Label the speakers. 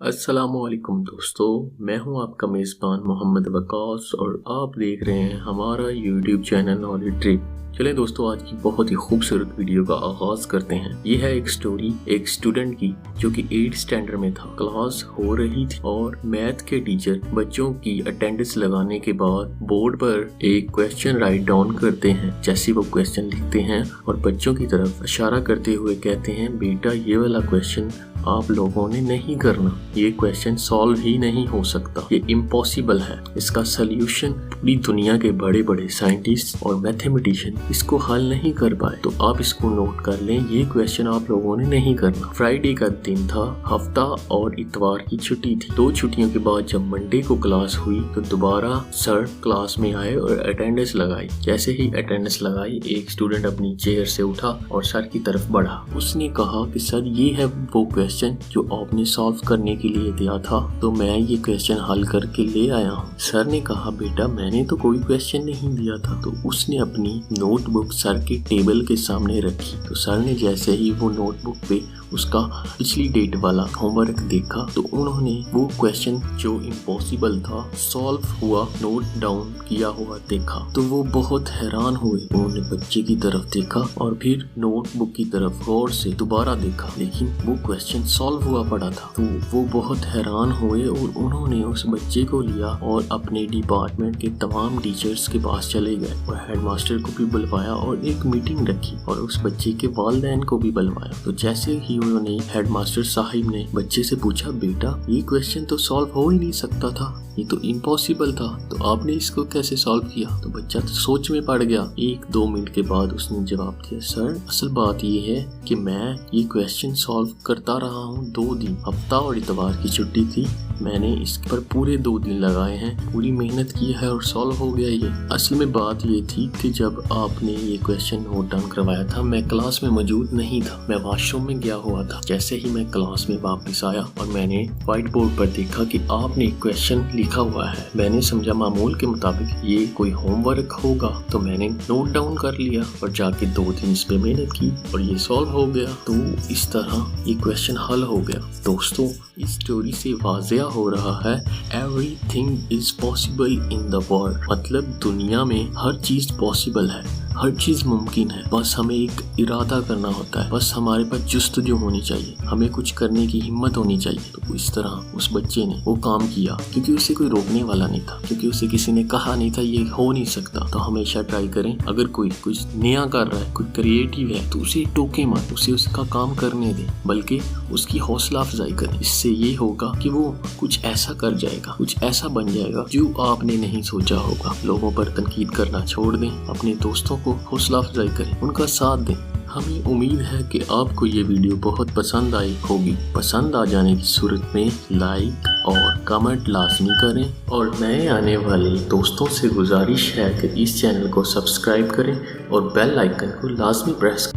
Speaker 1: अस्सलामुअलैकुम दोस्तों, मैं हूं आपका मेज़बान मोहम्मद वकास और आप देख रहे हैं हमारा यूट्यूब चैनल नॉलेज ट्रिप। चलें दोस्तों, आज की बहुत ही खूबसूरत वीडियो का आगाज़ करते हैं। ये है एक स्टोरी एक स्टूडेंट की जो कि 8th स्टैंडर्ड में था। क्लास हो रही थी और मैथ के टीचर बच्चों की अटेंडेंस लगाने के बाद बोर्ड पर एक क्वेश्चन राइट डाउन करते हैं। जैसे वो क्वेश्चन लिखते हैं और बच्चों की तरफ इशारा करते हुए कहते हैं, बेटा ये वाला क्वेश्चन आप लोगों ने नहीं करना, ये क्वेश्चन सॉल्व ही नहीं हो सकता, ये इम्पॉसिबल है। इसका सल्यूशन पूरी दुनिया के बड़े बड़े साइंटिस्ट और मैथमेटिशियन इसको हल नहीं कर पाए। तो आप इसको नोट कर लें, ये क्वेश्चन आप लोगों ने नहीं करना। फ्राइडे का दिन था, हफ्ता और इतवार की छुट्टी थी। 2 छुट्टियों के बाद जब मंडे को क्लास हुई तो दोबारा सर क्लास में आए और अटेंडेंस लगाई। जैसे ही अटेंडेंस लगाई, एक स्टूडेंट अपनी चेयर से उठा और सर की तरफ बढ़ा। उसने कहा कि सर ये है वो क्वेश्चन जो आपने सॉल्व करने के लिए दिया था, तो मैं ये क्वेश्चन हल करके ले आया हूँ। सर ने कहा, बेटा मैंने तो कोई क्वेश्चन नहीं दिया था। तो उसने अपनी नोटबुक सर के टेबल के सामने रखी। तो सर ने जैसे ही वो नोटबुक पे उसका पिछली डेट वाला होमवर्क देखा तो उन्होंने वो क्वेश्चन जो इम्पॉसिबल था सॉल्व हुआ नोट डाउन किया हुआ देखा। तो वो बहुत हैरान हुए। उन्होंने बच्चे की तरफ देखा और फिर नोटबुक की तरफ गौर से दोबारा देखा, लेकिन वो क्वेश्चन सॉल्व हुआ पड़ा था। तो वो बहुत हैरान हुए और उन्होंने उस बच्चे को लिया और अपने डिपार्टमेंट के तमाम टीचर्स के पास चले गए और हेडमास्टर को भी बुलवाया और एक मीटिंग रखी और उस बच्चे के वालिदैन को भी बुलवाया। तो जैसे ही उन्होंने हेडमास्टर साहिब ने बच्चे से पूछा, बेटा ये क्वेश्चन तो सॉल्व हो ही नहीं सकता था, ये तो इम्पॉसिबल था, तो आपने इसको कैसे सॉल्व किया? तो बच्चा तो सोच में पड़ गया। 1-2 मिनट के बाद उसने जवाब दिया, सर असल बात ये है कि मैं ये क्वेश्चन सॉल्व करता रहा हूँ 2 दिन, हफ्ता और इतवार की छुट्टी थी, मैंने इस पर पूरे 2 दिन लगाए हैं, पूरी मेहनत की है और सॉल्व हो गया ये। असल में बात ये थी कि जब आपने ये क्वेश्चन नोट डाउन करवाया था मैं क्लास में मौजूद नहीं था, मैं वॉशरूम में गया हुआ था। जैसे ही मैं क्लास में वापस आया और मैंने व्हाइट बोर्ड पर देखा कि आपने क्वेश्चन लिखा हुआ है, मैंने समझा मामूल के मुताबिक ये कोई होमवर्क होगा, तो मैंने नोट डाउन कर लिया और जाके 2 दिन इस पे मेहनत की और ये सॉल्व हो गया। तो इस तरह ये क्वेश्चन हल हो गया। दोस्तों, इस स्टोरी से वाज़ेह हो रहा है everything is possible in the world. मतलब दुनिया में हर चीज पॉसिबल है, हर चीज मुमकिन है, बस हमें एक इरादा करना होता है, बस हमारे पास जुस्तजू होनी चाहिए, हमें कुछ करने की हिम्मत होनी चाहिए। तो इस तरह उस बच्चे ने वो काम किया क्योंकि उसे कोई रोकने वाला नहीं था, क्योंकि उसे किसी ने कहा नहीं था ये हो नहीं सकता। तो हमेशा ट्राई करें, अगर कोई कुछ नया कर रहा है, कोई क्रिएटिव है, तो उसे टोके मत, उसे उसका काम करने दें, बल्कि उसकी हौसला अफजाई करें। इससे ये होगा कि वो कुछ ऐसा कर जाएगा, कुछ ऐसा बन जाएगा जो आपने नहीं सोचा होगा। लोगों पर तनकीद करना छोड़ दें, अपने दोस्तों को हौसला अफजाई करें, उनका साथ दें। हमें उम्मीद है कि आपको ये वीडियो बहुत पसंद आई होगी। पसंद आ जाने की सूरत में लाइक और कमेंट लाजमी करें और नए आने वाले दोस्तों से गुजारिश है कि इस चैनल को सब्सक्राइब करें और बेल आइकन को लाजमी प्रेस